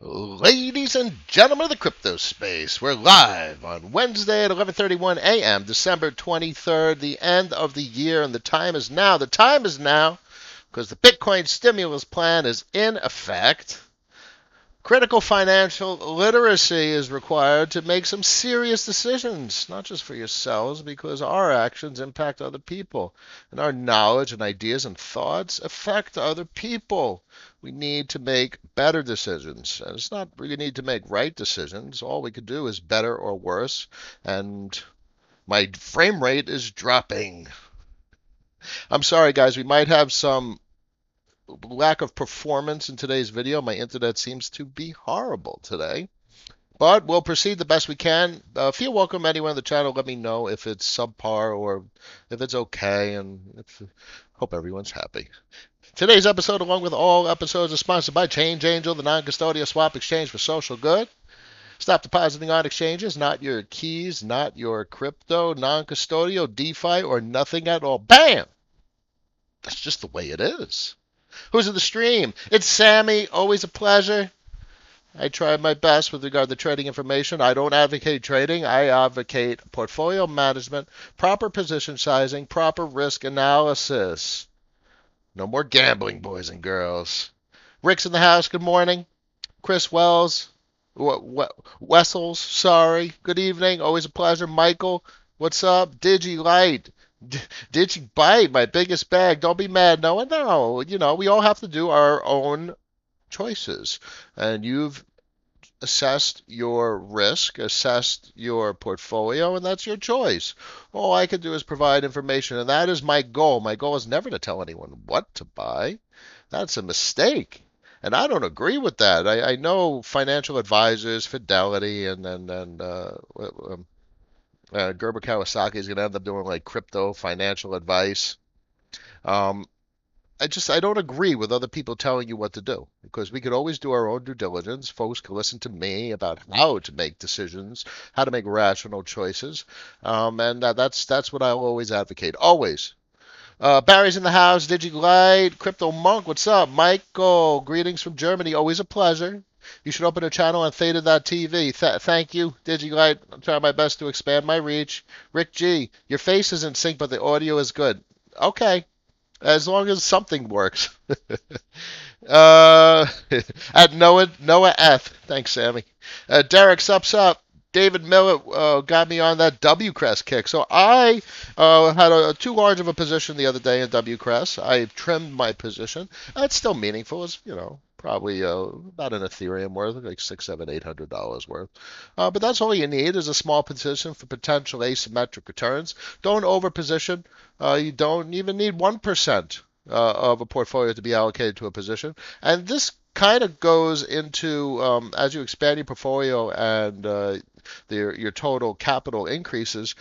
Ladies and gentlemen of the crypto space, we're live on Wednesday at 11:31 a.m., December 23rd, the end of the year, and the time is now. The time is now because the Bitcoin stimulus plan is in effect. Critical financial literacy is required to make some serious decisions, not just for yourselves, because our actions impact other people, and our knowledge and ideas and thoughts affect other people. We need to make better decisions. And it's not really need to make right decisions. All we could do is better or worse. And my frame rate is dropping. I'm sorry, guys. We might have some lack of performance in today's video. My internet seems to be horrible today. But we'll proceed the best we can. Feel welcome anyone on the channel. Let me know if it's subpar or if it's okay, and hope everyone's happy. Today's episode, along with all episodes, is sponsored by Change Angel, the non-custodial swap exchange for social good. Stop depositing on exchanges, not your keys, not your crypto, non-custodial, DeFi, or nothing at all. Bam! That's just the way it is. Who's in the stream? It's Sammy. Always a pleasure. I try my best with regard to trading information. I don't advocate trading. I advocate portfolio management, proper position sizing, proper risk analysis. No more gambling, boys and girls. Rick's in the house. Good morning. Chris Wells. Wessels. Sorry. Good evening. Always a pleasure. Michael. What's up? Digi Light. Digi Bite. My biggest bag. Don't be mad. No. We all have to do our own choices. And you've assessed your risk, assessed your portfolio, and that's your choice. All I can do is provide information, and that is my goal. My goal is never to tell anyone what to buy. That's a mistake. And I don't agree with that. I know financial advisors, Fidelity, and Gerber Kawasaki is going to end up doing like crypto financial advice. Um, I don't agree with other people telling you what to do because we could always do our own due diligence. Folks can listen to me about how to make decisions, how to make rational choices, and that's what I'll always advocate. Always. Barry's in the house. DigiLight, Crypto Monk. What's up, Michael? Greetings from Germany. Always a pleasure. You should open a channel on Theta.tv. Thank you, DigiLight. I'm trying my best to expand my reach. Rick G, your face is in sync, but the audio is good. Okay, as long as something works. uh, at Noah F. Thanks, Sammy. Derek Sups Up. David Miller got me on that W Crest kick. So I had too large of a position the other day in W Crest. I trimmed my position. It's still meaningful. It's probably about an Ethereum worth, like six, seven, $800 worth. But that's all you need is a small position for potential asymmetric returns. Don't overposition. You don't even need 1% of a portfolio to be allocated to a position. And this kind of goes into as you expand your portfolio and your total capital increases,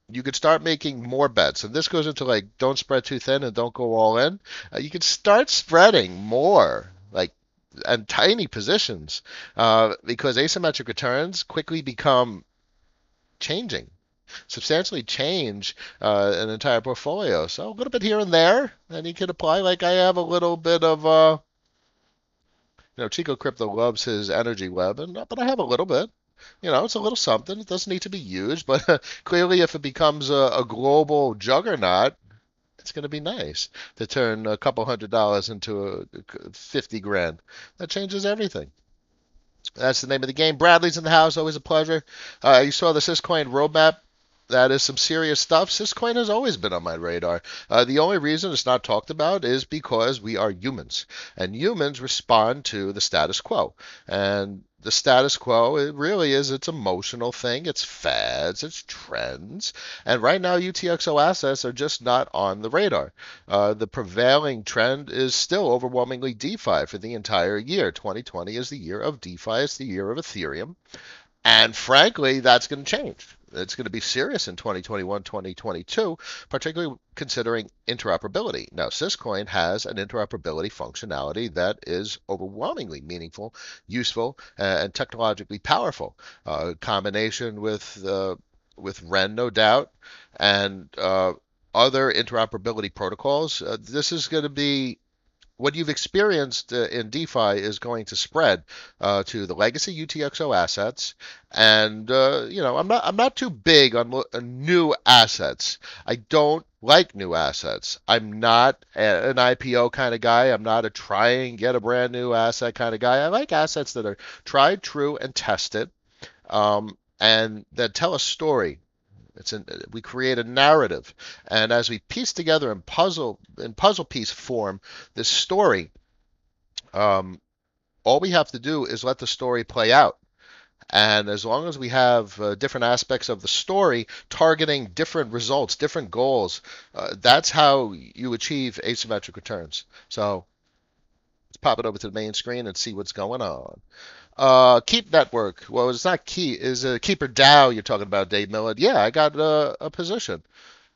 you could start making more bets. And this goes into like don't spread too thin and don't go all in. You could start spreading more, like and tiny positions, because asymmetric returns quickly become changing, substantially change an entire portfolio. So a little bit here and there, and you can apply. Like I have a little bit of Chico Crypto loves his energy web, but I have a little bit. It's a little something. It doesn't need to be huge, but clearly, if it becomes a global juggernaut, it's going to be nice to turn a couple $100 into 50 grand. That changes everything. That's the name of the game. Bradley's in the house. Always a pleasure. You saw the Syscoin roadmap. That is some serious stuff. Syscoin has always been on my radar. The only reason it's not talked about is because we are humans, and humans respond to the status quo. And the status quo, it really is, it's emotional thing. It's fads, it's trends. And right now, UTXO assets are just not on the radar. The prevailing trend is still overwhelmingly DeFi for the entire year. 2020 is the year of DeFi. It's the year of Ethereum. And frankly, that's going to change. It's going to be serious in 2021, 2022, particularly considering interoperability. Now, Syscoin has an interoperability functionality that is overwhelmingly meaningful, useful, and technologically powerful. Combination with Ren, no doubt, and other interoperability protocols. This is going to be what you've experienced in DeFi is going to spread to the legacy UTXO assets, and I'm not too big on new assets. I don't like new assets. I'm not an IPO kind of guy. I'm not a try and get a brand new asset kind of guy. I like assets that are tried, true, and tested, and that tell a story. We create a narrative, and as we piece together in puzzle piece form this story, um, all we have to do is let the story play out. And as long as we have different aspects of the story targeting different results, different goals, that's how you achieve asymmetric returns. So let's pop it over to the main screen and see what's going on. Keep network. Well, it's not key. Is a keeper DAO you're talking about, Dave Millard? Yeah, I got a position.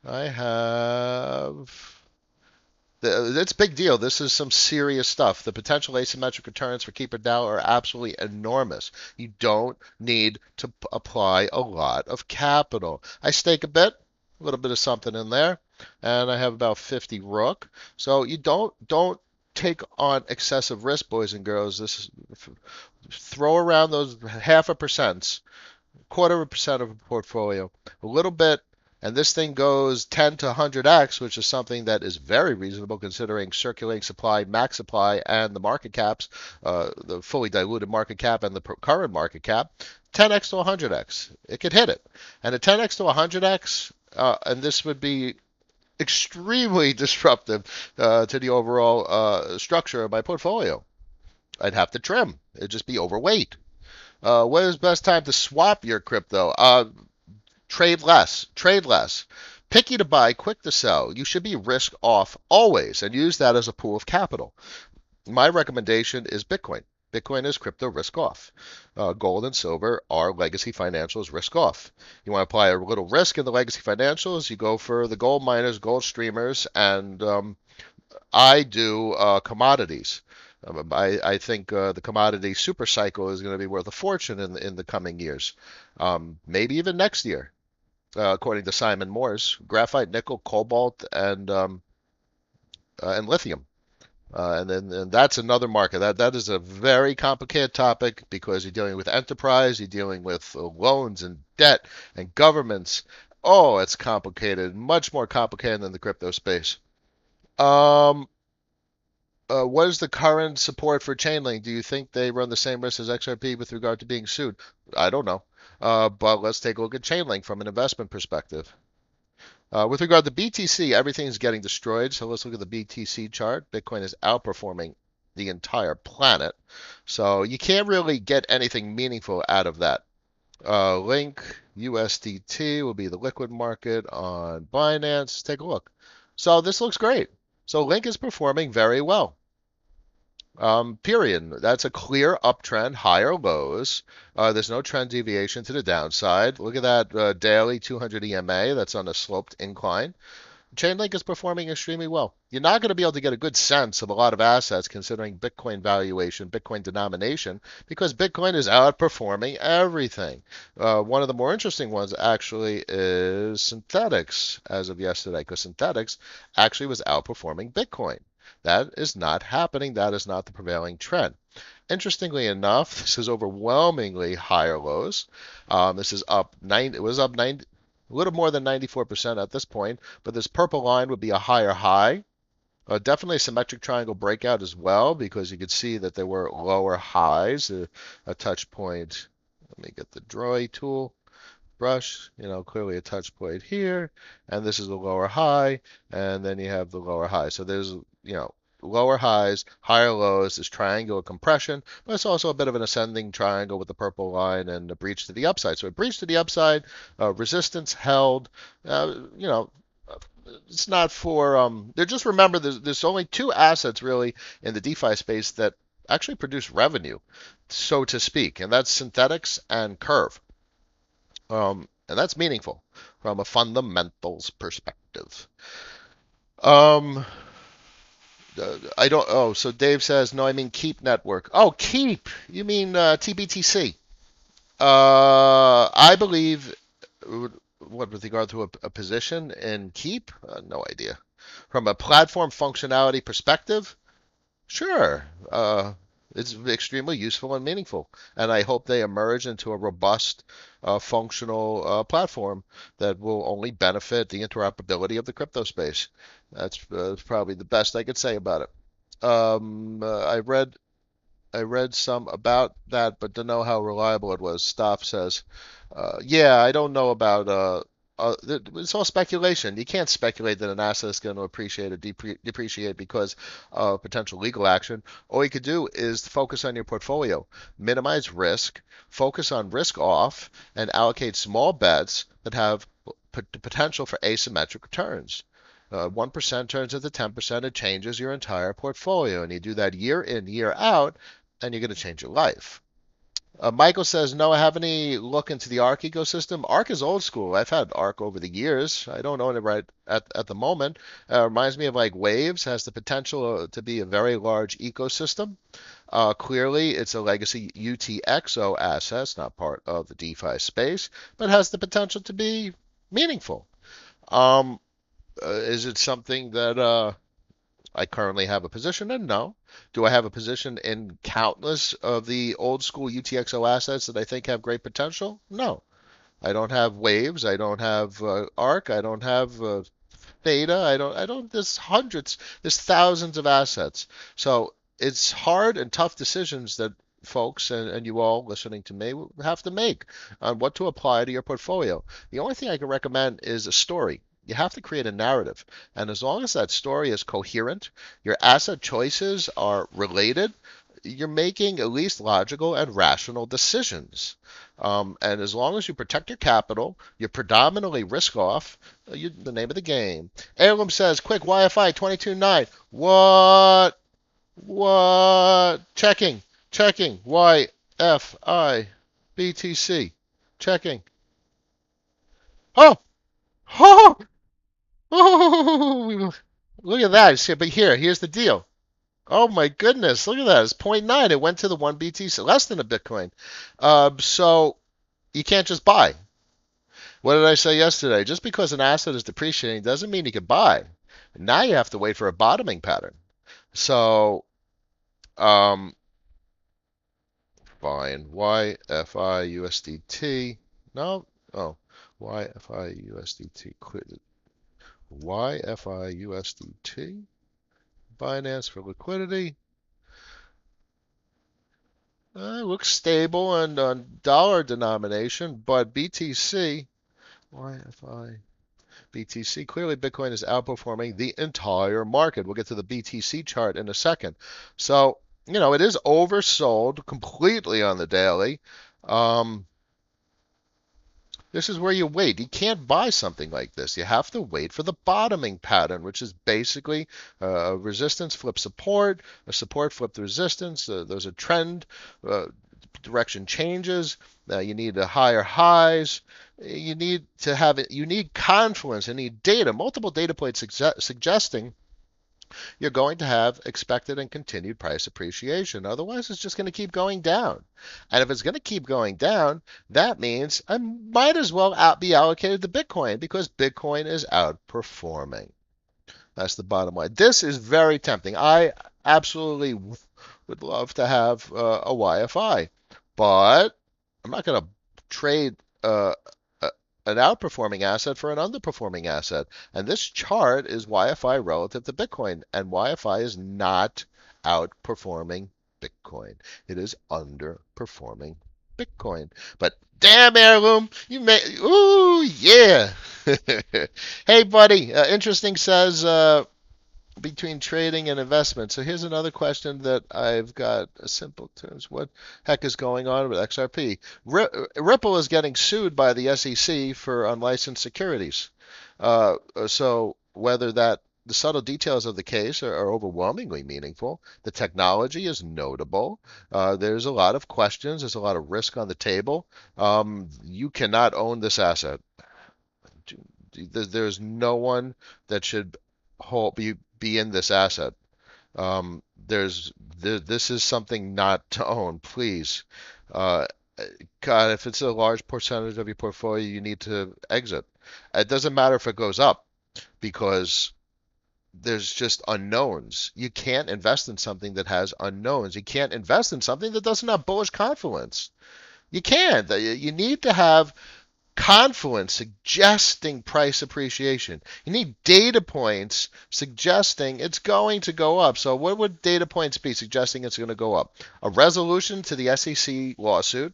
I have. It's a big deal. This is some serious stuff. The potential asymmetric returns for Keeper DAO are absolutely enormous. You don't need to apply a lot of capital. I stake a little bit of something in there, and I have about 50 Rook. So you don't take on excessive risk, boys and girls. Throw around those half a percent, quarter of a percent of a portfolio, a little bit, and this thing goes 10 to 100x, which is something that is very reasonable considering circulating supply, max supply, and the market caps, the fully diluted market cap and the current market cap. 10x to 100x, it could hit it. And at 10x to 100x, and this would be extremely disruptive to the overall structure of my portfolio. I'd have to trim. It'd just be overweight. What is best time to swap your crypto? Trade less. Trade less. Picky to buy, quick to sell. You should be risk off always and use that as a pool of capital. My recommendation is Bitcoin. Bitcoin is crypto risk off. Gold and silver are legacy financials risk off. You want to apply a little risk in the legacy financials, you go for the gold miners, gold streamers, and I do commodities. I think the commodity super cycle is going to be worth a fortune in the coming years, maybe even next year, according to Simon Morse. Graphite, nickel, cobalt, and lithium. And that's another market. That is a very complicated topic because you're dealing with enterprise, you're dealing with loans and debt and governments. Oh, it's complicated, much more complicated than the crypto space. Um, what is the current support for Chainlink? Do you think they run the same risk as XRP with regard to being sued? I don't know. But let's take a look at Chainlink from an investment perspective. With regard to BTC, everything's getting destroyed. So let's look at the BTC chart. Bitcoin is outperforming the entire planet. So you can't really get anything meaningful out of that. Link USDT will be the liquid market on Binance. Take a look. So this looks great. So Link is performing very well. Period. That's a clear uptrend, higher lows. There's no trend deviation to the downside. Look at that daily 200 EMA. That's on a sloped incline. Chainlink is performing extremely well. You're not going to be able to get a good sense of a lot of assets considering Bitcoin valuation, Bitcoin denomination, because Bitcoin is outperforming everything. One of the more interesting ones actually is Synthetics as of yesterday, because Synthetics actually was outperforming Bitcoin. That is not happening. That is not the prevailing trend. Interestingly enough, this is overwhelmingly higher lows. This is up 9. It was up 9, a little more than 94% at this point, but this purple line would be a higher high. Definitely a symmetric triangle breakout as well, because you could see that there were lower highs, a touch point. Let me get the draw tool brush, clearly a touch point here, and this is the lower high, and then you have the lower high. So there's, lower highs, higher lows, this triangular compression, but it's also a bit of an ascending triangle with the purple line and a breach to the upside. So a breach to the upside, resistance held, it's not for, just remember there's only two assets really in the DeFi space that actually produce revenue, so to speak, and that's Synthetics and Curve. And that's meaningful from a fundamentals perspective. I don't. Oh, so Dave says no. I mean Keep Network. Oh, Keep. You mean TBTC? I believe. What with regard to a position in Keep? No idea. From a platform functionality perspective, Sure. It's extremely useful and meaningful, and I hope they emerge into a robust, functional platform that will only benefit the interoperability of the crypto space. That's probably the best I could say about it. I read some about that, but to know how reliable it was. Staff says, yeah, I don't know about. It's all speculation. You can't speculate that an asset is going to appreciate or depreciate because of potential legal action. All you could do is focus on your portfolio, minimize risk, focus on risk off, and allocate small bets that have potential for asymmetric returns. 1% turns into 10%, it changes your entire portfolio. And you do that year in, year out, and you're going to change your life. Michael says, no, I have any look into the ARC ecosystem. ARC is old school. I've had ARC over the years. I don't own it right at the moment. Reminds me of like Waves, has the potential to be a very large ecosystem. Clearly, it's a legacy UTXO asset. It's not part of the DeFi space, but has the potential to be meaningful. Um, is it something that I currently have a position in? No. Do I have a position in countless of the old school UTXO assets that I think have great potential? No. I don't have Waves. I don't have ARC. I don't have Theta. I don't, there's hundreds, there's thousands of assets. So it's hard and tough decisions that folks and you all listening to me have to make on what to apply to your portfolio. The only thing I can recommend is a story. You have to create a narrative. And as long as that story is coherent, your asset choices are related, you're making at least logical and rational decisions. And as long as you protect your capital, you're predominantly risk off, the name of the game. Heirloom says, quick, YFI 22.9. What? What? Checking. YFI BTC. Checking. Oh! Oh! Oh! Look at that. But here's the deal. Oh my goodness, look at that. It's zero point 0.9. It went to the 1 BTC, less than a Bitcoin. So you can't just buy. What did I say yesterday? Just because an asset is depreciating doesn't mean you can buy. Now you have to wait for a bottoming pattern. So, um, fine. YFI USDT. No. Oh, YFI USDT. YFI USDT. Binance for liquidity. Looks stable and on dollar denomination, but BTC, YFI, BTC, clearly Bitcoin is outperforming the entire market. We'll get to the BTC chart in a second. So, it is oversold completely on the daily. Um, this is where you wait. You can't buy something like this. You have to wait for the bottoming pattern, which is basically a resistance flip support, a support flip resistance. There's a trend, direction changes. You need higher highs. You need to have it. You need confluence. You need data, multiple data points suggesting you're going to have expected and continued price appreciation. Otherwise, it's just going to keep going down. And if it's going to keep going down, that means I might as well be allocated to Bitcoin because Bitcoin is outperforming. That's the bottom line. This is very tempting. I absolutely would love to have a YFI, but I'm not going to trade an outperforming asset for an underperforming asset. And this chart is YFI relative to Bitcoin, and YFI is not outperforming Bitcoin. It is underperforming Bitcoin. But damn, Heirloom, you may, ooh, yeah. Hey, buddy, interesting says, between trading and investment. So here's another question that I've got a simple terms. What heck is going on with XRP? Ripple is getting sued by the SEC for unlicensed securities. So whether the subtle details of the case are overwhelmingly meaningful. The technology is notable. There's a lot of questions. There's a lot of risk on the table. You cannot own this asset. There's no one that should be in this asset. This is something not to own, please. Uh, God, if it's a large percentage of your portfolio, you need to exit. It doesn't matter if it goes up because there's just unknowns. You can't invest in something that has unknowns. You can't invest in something that doesn't have bullish confluence. You can't. You need to have confluence suggesting price appreciation. You need data points suggesting it's going to go up. So what would data points be suggesting it's going to go up? A resolution to the SEC lawsuit.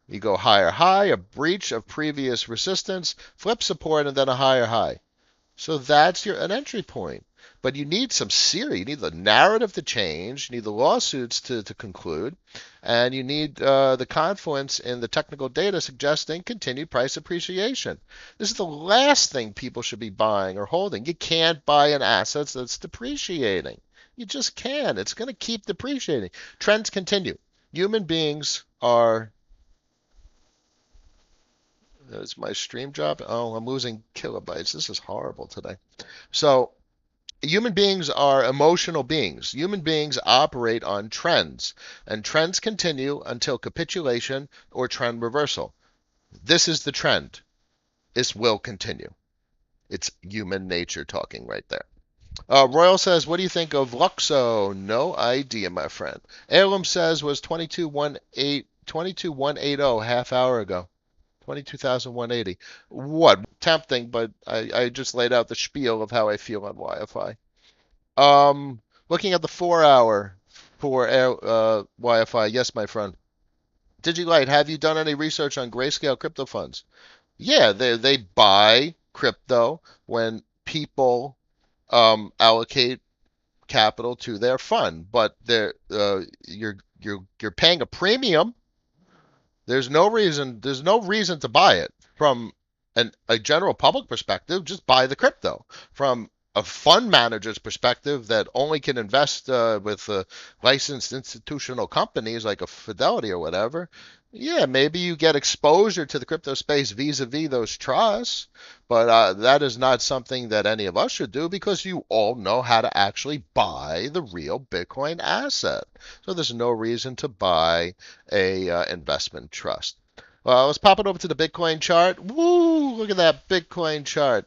You go higher high, a breach of previous resistance, flip support, and then a higher high. So that's an entry point. But you need some theory. You need the narrative to change. You need the lawsuits to conclude. And you need the confluence in the technical data suggesting continued price appreciation. This is the last thing people should be buying or holding. You can't buy an asset that's depreciating. You just can't. It's going to keep depreciating. Trends continue. Human beings are. Is my stream job? Oh, I'm losing kilobytes. This is horrible today. So, human beings are emotional beings. Human beings operate on trends, and trends continue until capitulation or trend reversal. This is the trend. This will continue. It's human nature talking right there. Royal says, what do you think of Luxo? No idea, my friend. Heirloom says, was 22,180 half hour ago. 22,180. What? Tempting, but I just laid out the spiel of how I feel on Wi-Fi. Looking at the 4 hour for Wi-Fi. Yes, my friend. Digilight, have you done any research on grayscale crypto funds? Yeah, they buy crypto when people allocate capital to their fund, but you're paying a premium. There's no reason to buy it. From a general public perspective, just buy the crypto. From a fund manager's perspective that only can invest with licensed institutional companies like a Fidelity or whatever, yeah, maybe you get exposure to the crypto space vis-a-vis those trusts, but that is not something that any of us should do because you all know how to actually buy the real Bitcoin asset. So there's no reason to buy a investment trust. Well, let's pop it over to the Bitcoin chart. Woo! Look at that Bitcoin chart.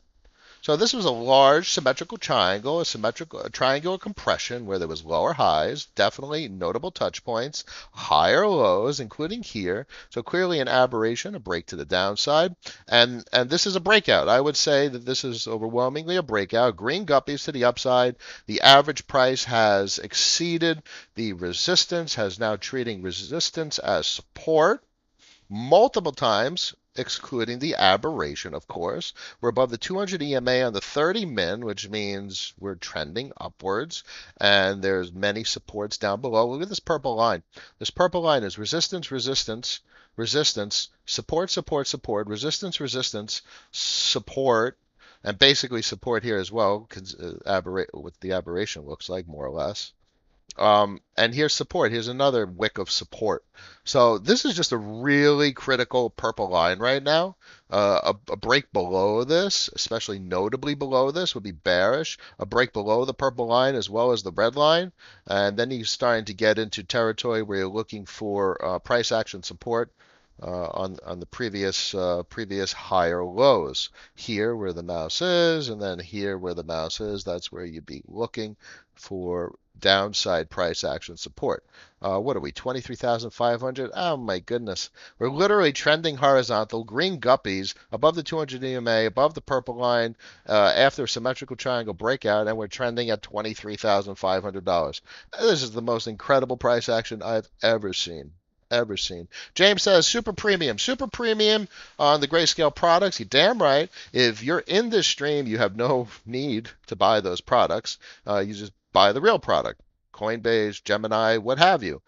So this was a large symmetrical triangle, a triangular compression where there was lower highs, definitely notable touch points, higher lows, including here. So clearly an aberration, a break to the downside, and this is a breakout. I would say that this is overwhelmingly a breakout. Green guppies to the upside. The average price has exceeded the resistance, has now treating resistance as support multiple times, excluding the aberration, of course. We're above the 200 EMA on the 30 min, which means we're trending upwards, and there's many supports down below. Look at this purple line. This purple line is resistance, resistance, resistance, support, support, support, resistance, resistance, support, and basically support here as well, what the aberration looks like, more or less. And here's support. Here's another wick of support. So this is just a really critical purple line right now. A break below this, especially notably below this, would be bearish. A break below the purple line as well as the red line. And then you're starting to get into territory where you're looking for price action support on the previous higher lows. Here where the mouse is, and then here where the mouse is, that's where you'd be looking for downside price action support. What are we, 23,500? Oh my goodness. We're literally trending horizontal, green guppies above the 200 EMA, above the purple line after a symmetrical triangle breakout, and we're trending at $23,500. This is the most incredible price action I've ever seen. Ever seen. James says super premium on the grayscale products. You're damn right. If you're in this stream, you have no need to buy those products. You just buy the real product. Coinbase, Gemini, what have you.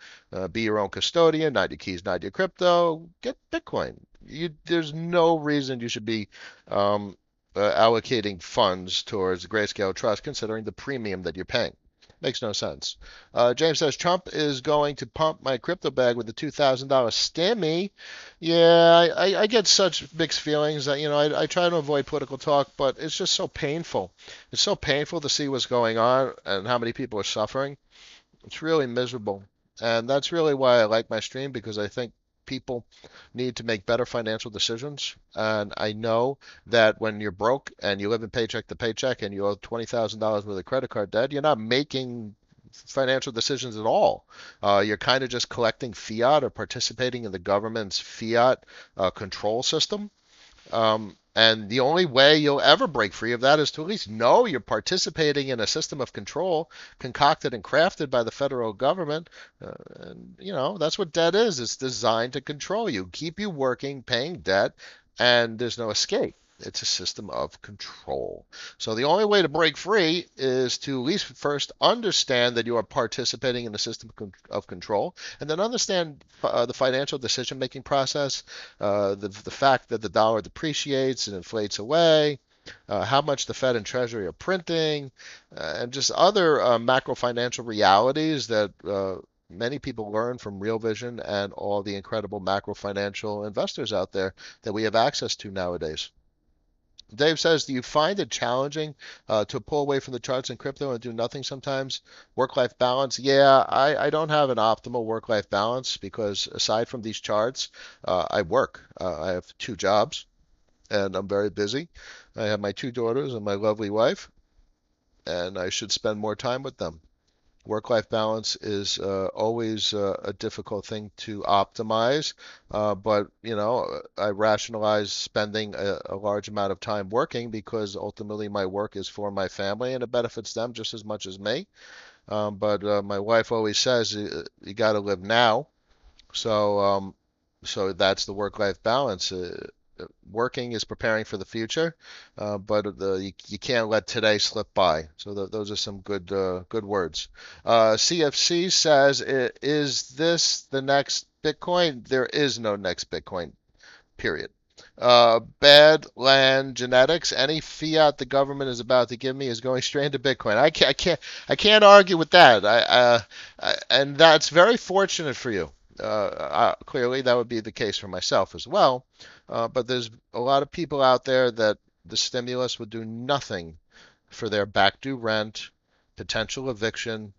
Be your own custodian, not your keys, not your crypto. Get Bitcoin. There's no reason you should be allocating funds towards the Grayscale Trust considering the premium that you're paying. Makes no sense. James says Trump is going to pump my crypto bag with the $2,000 stimmy. Yeah, I get such mixed feelings that, I try to avoid political talk, but it's just so painful. It's so painful to see what's going on and how many people are suffering. It's really miserable. And that's really why I like my stream, because I think people need to make better financial decisions. And I know that when you're broke and you live in paycheck to paycheck and you owe $20,000 worth of credit card debt, you're not making financial decisions at all. You're kind of just collecting fiat or participating in the government's fiat control system. And the only way you'll ever break free of that is to at least know you're participating in a system of control concocted and crafted by the federal government. And, that's what debt is. It's designed to control you, keep you working, paying debt, and there's no escape. It's a system of control. So the only way to break free is to at least first understand that you are participating in a system of control, and then understand the financial decision-making process, the fact that the dollar depreciates and inflates away, how much the Fed and Treasury are printing, and just other macro financial realities that many people learn from Real Vision and all the incredible macro financial investors out there that we have access to nowadays. Dave says, do you find it challenging to pull away from the charts in crypto and do nothing sometimes? Work-life balance? Yeah, I don't have an optimal work-life balance because aside from these charts, I work. I have two jobs and I'm very busy. I have my two daughters and my lovely wife, and I should spend more time with them. Work-life balance is always a difficult thing to optimize, but I rationalize spending a large amount of time working because ultimately my work is for my family and it benefits them just as much as me. But my wife always says you got to live now, so that's the work-life balance. Working is preparing for the future, but you can't let today slip by. So those are some good words. CFC says, "Is this the next Bitcoin?" There is no next Bitcoin. Period. Badland Genetics. Any fiat the government is about to give me is going straight into Bitcoin. I can't argue with that. And that's very fortunate for you. Clearly, that would be the case for myself as well. But there's a lot of people out there that the stimulus would do nothing for their back due rent, potential eviction,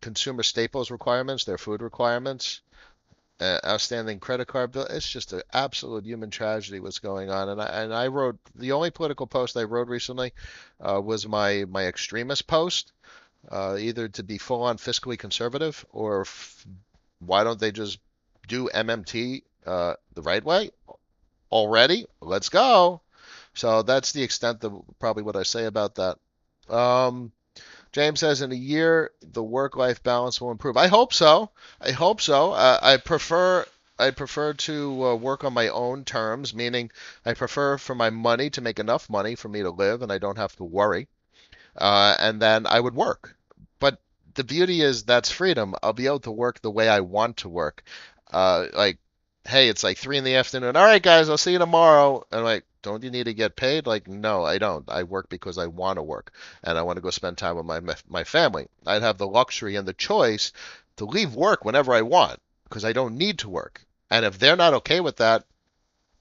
consumer staples requirements, their food requirements, outstanding credit card bill. It's just an absolute human tragedy what's going on. And I wrote the only political post I wrote recently was my extremist post, either to be full on fiscally conservative or why don't they just do MMT the right way already? Let's go. So that's the extent of probably what I say about that. Um, James says in a year the work-life balance will improve. I hope so. I hope so. I prefer to work on my own terms, meaning I prefer for my money to make enough money for me to live and I don't have to worry. And then I would work. But the beauty is that's freedom. I'll be able to work the way I want to work. Like, hey, it's like 3 in the afternoon. All right, guys, I'll see you tomorrow. And I'm like, don't you need to get paid? Like, no, I don't. I work because I want to work, and I want to go spend time with my family. I'd have the luxury and the choice to leave work whenever I want because I don't need to work. And if they're not okay with that,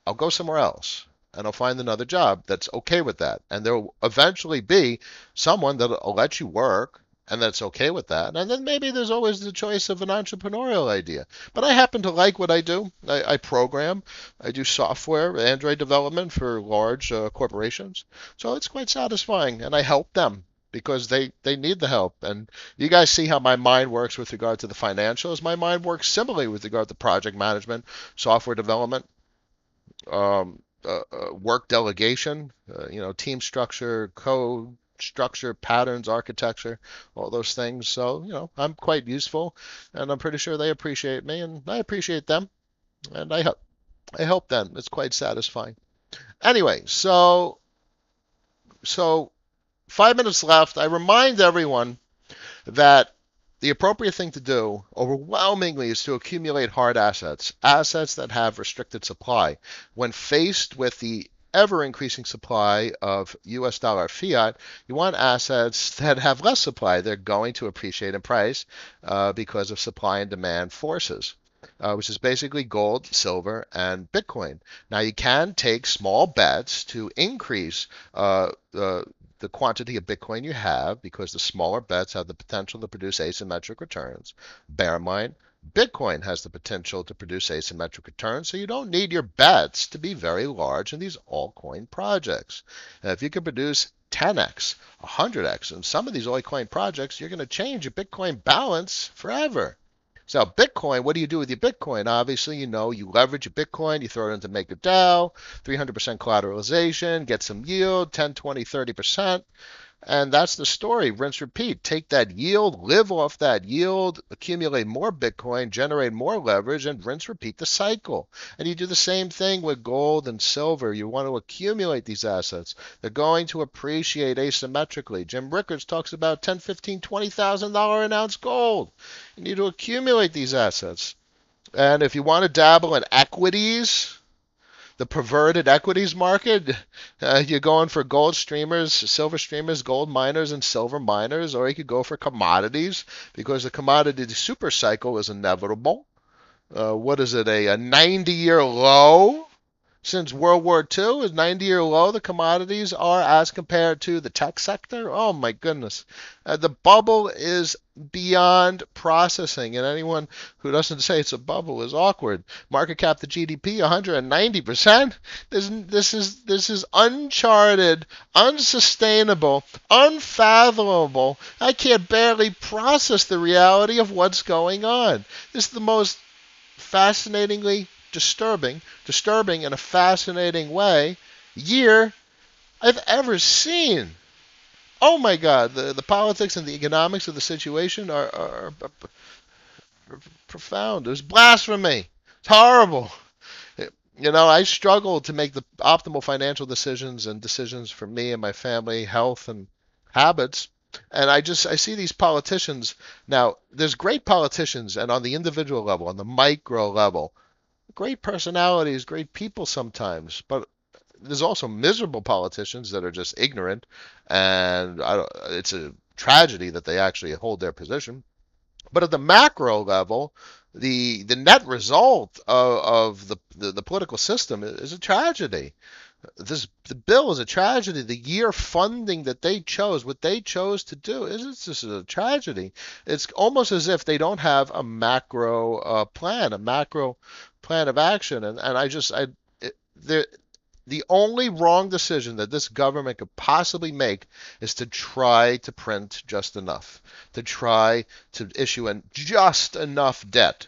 I'll go somewhere else and I'll find another job that's okay with that. And there'll eventually be someone that'll let you work and that's okay with that. And then maybe there's always the choice of an entrepreneurial idea. But I happen to like what I do. I program, I do software, Android development for large corporations. So it's quite satisfying and I help them because they need the help. And you guys see how my mind works with regard to the financials. My mind works similarly with regard to project management, software development, work delegation, team structure, code structure, patterns, architecture, all those things. So, I'm quite useful, and I'm pretty sure they appreciate me, and I appreciate them, and I help them. It's quite satisfying. Anyway, so 5 minutes left. I remind everyone that the appropriate thing to do overwhelmingly is to accumulate hard assets, assets that have restricted supply. When faced with the ever increasing supply of US dollar fiat, you want assets that have less supply. They're going to appreciate in price because of supply and demand forces. Which is basically gold, silver, and Bitcoin. Now, you can take small bets to increase the quantity of Bitcoin you have because the smaller bets have the potential to produce asymmetric returns. Bear in mind, Bitcoin has the potential to produce asymmetric returns, so you don't need your bets to be very large in these altcoin projects. Now, if you can produce 10x, 100x in some of these altcoin projects, you're going to change your Bitcoin balance forever. So Bitcoin, what do you do with your Bitcoin? Obviously, you leverage your Bitcoin, you throw it into MakerDAO, 300% collateralization, get some yield, 10, 20, 30%. And that's the story. Rinse, repeat. Take that yield, live off that yield, accumulate more Bitcoin, generate more leverage, and rinse, repeat the cycle. And you do the same thing with gold and silver. You want to accumulate these assets. They're going to appreciate asymmetrically. Jim Rickards talks about $10, $15, $20,000 an ounce gold. You need to accumulate these assets. And if you want to dabble in equities, the perverted equities market, you're going for gold streamers, silver streamers, gold miners, and silver miners, or you could go for commodities because the commodity super cycle is inevitable. What is it, a 90-year low? Since World War II is 90-year low, the commodities are as compared to the tech sector. Oh my goodness. The bubble is beyond processing, and anyone who doesn't say it's a bubble is awkward. Market cap to GDP 190%. This is uncharted, unsustainable, unfathomable. I can't barely process the reality of what's going on. This is the most fascinatingly disturbing in a fascinating way, year I've ever seen. Oh my God, the politics and the economics of the situation are profound. It was blasphemy. It's horrible. I struggle to make the optimal financial decisions and decisions for me and my family, health and habits. And I see these politicians. Now, there's great politicians, and on the individual level, on the micro level, great personalities, great people sometimes, but there's also miserable politicians that are just ignorant, and it's a tragedy that they actually hold their position. But at the macro level, the net result of the political system is a tragedy. The bill is a tragedy. The year funding that they chose, what they chose to do, is just a tragedy. It's almost as if they don't have a macro plan, a macro plan of action. And the only wrong decision that this government could possibly make is to try to print just enough, to try to issue just enough debt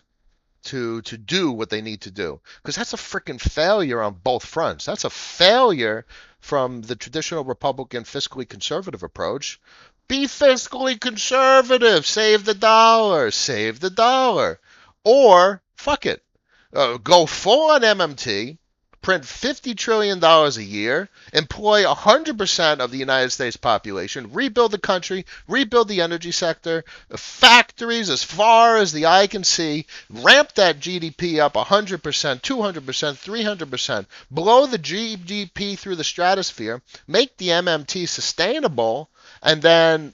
to do what they need to do. Because that's a freaking failure on both fronts. That's a failure from the traditional Republican fiscally conservative approach. Be fiscally conservative. Save the dollar. Save the dollar. Or, fuck it. Go full on MMT, print $50 trillion a year, employ 100% of the United States population, rebuild the country, rebuild the energy sector, factories as far as the eye can see, ramp that GDP up 100%, 200%, 300%, blow the GDP through the stratosphere, make the MMT sustainable, and then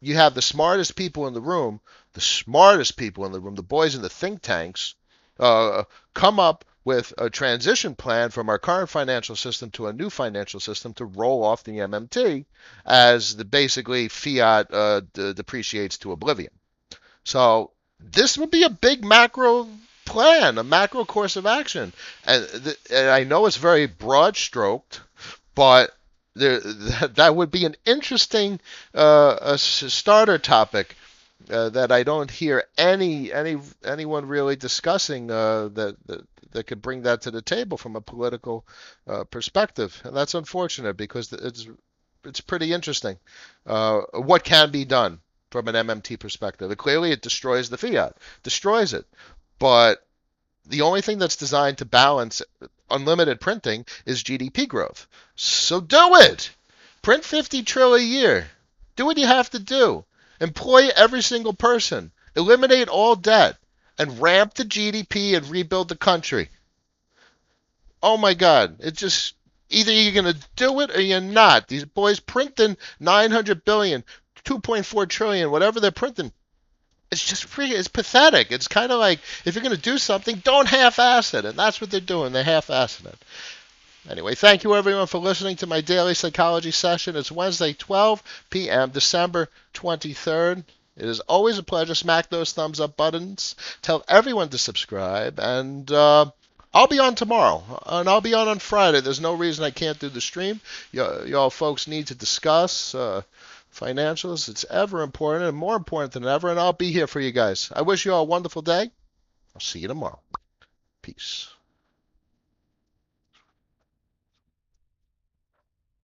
you have the smartest people in the room, the boys in the think tanks, come up with a transition plan from our current financial system to a new financial system to roll off the MMT as the basically fiat depreciates to oblivion. So this would be a big macro plan, a macro course of action. And I know it's very broad stroked, but that would be an interesting starter topic that I don't hear anyone really discussing that could bring that to the table from a political perspective, and that's unfortunate because it's pretty interesting what can be done from an MMT perspective. And clearly, it destroys the fiat, destroys it, but the only thing that's designed to balance unlimited printing is GDP growth. So do it. Print 50 trillion a year. Do what you have to do. Employ every single person. Eliminate all debt. And ramp the GDP and rebuild the country. Oh my God. It's just, either you're going to do it or you're not. These boys printing 900 billion, 2.4 trillion, whatever they're printing. It's just it's pathetic. It's kind of like, if you're going to do something, don't half-ass it. And that's what they're doing. They're half-assing it. Anyway, thank you everyone for listening to my daily psychology session. It's Wednesday, 12 p.m., December 23rd. It is always a pleasure. Smack those thumbs up buttons. Tell everyone to subscribe. And I'll be on tomorrow. And I'll be on Friday. There's no reason I can't do the stream. Y'all folks need to discuss financials. It's ever important and more important than ever. And I'll be here for you guys. I wish you all a wonderful day. I'll see you tomorrow. Peace.